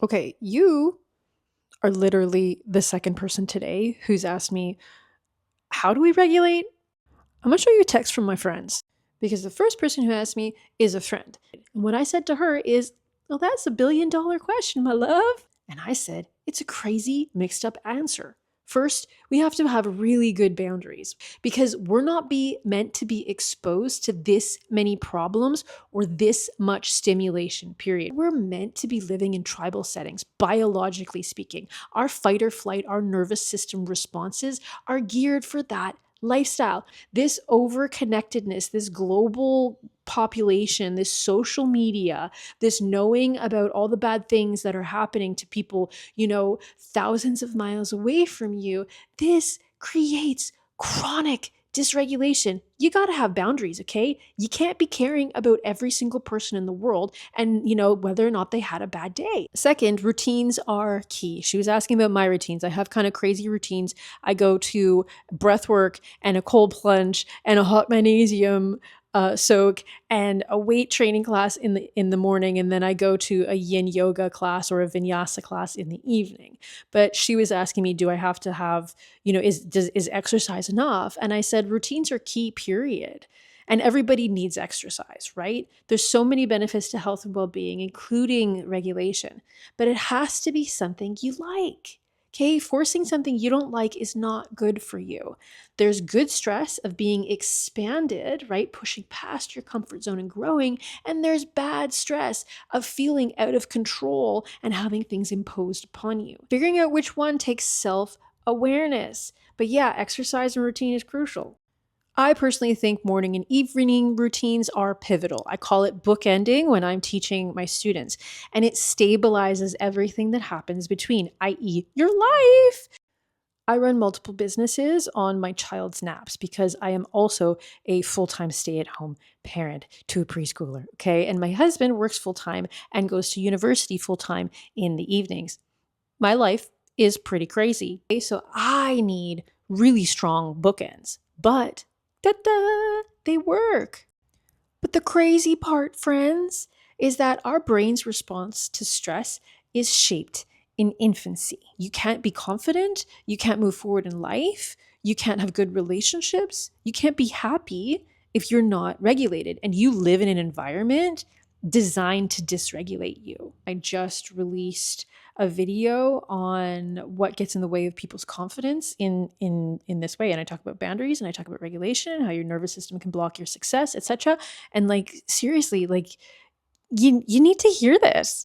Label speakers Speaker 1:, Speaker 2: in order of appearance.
Speaker 1: Okay, you are literally the second person today who's asked me, how do we regulate? I'm gonna show you a text from my friends because the first person who asked me is a friend. And what I said to her is, well, that's $1 billion question, my love. And I said, it's a crazy mixed up answer. First, we have to have really good boundaries because we're not meant to be exposed to this many problems or this much stimulation, period. We're meant to be living in tribal settings, biologically speaking. Our fight or flight, our nervous system responses are geared for that lifestyle. This overconnectedness, this global population, this social media, this knowing about all the bad things that are happening to people, thousands of miles away from you, this creates chronic dysregulation. You got to have boundaries, okay? You can't be caring about every single person in the world and, whether or not they had a bad day. Second, routines are key. She was asking about my routines. I have kind of crazy routines. I go to breath work and a cold plunge and a hot magnesium soak and a weight training class in the morning, and then I go to a yin yoga class or a vinyasa class in the evening. But she was asking me, do I have to have, is exercise enough? And I said routines are key, period. And everybody needs exercise, right? There's so many benefits to health and well-being, including regulation, but it has to be something you like. Okay, forcing something you don't like is not good for you. There's good stress of being expanded, right? Pushing past your comfort zone and growing. And there's bad stress of feeling out of control and having things imposed upon you. Figuring out which one takes self awareness. But yeah, exercise and routine is crucial. I personally think morning and evening routines are pivotal. I call it bookending when I'm teaching my students, and it stabilizes everything that happens between, i.e., your life. I run multiple businesses on my child's naps because I am also a full time stay at home parent to a preschooler. Okay. And my husband works full time and goes to university full time in the evenings. My life is pretty crazy. Okay, so I need really strong bookends, but ta-da, they work. But the crazy part, friends, is that our brain's response to stress is shaped in infancy. You can't be confident, you can't move forward in life, you can't have good relationships, you can't be happy if you're not regulated and you live in an environment designed to dysregulate you. I just released a video on what gets in the way of people's confidence in this way, and I talk about boundaries and I talk about regulation, how your nervous system can block your success, etc. And like seriously, like you need to hear this.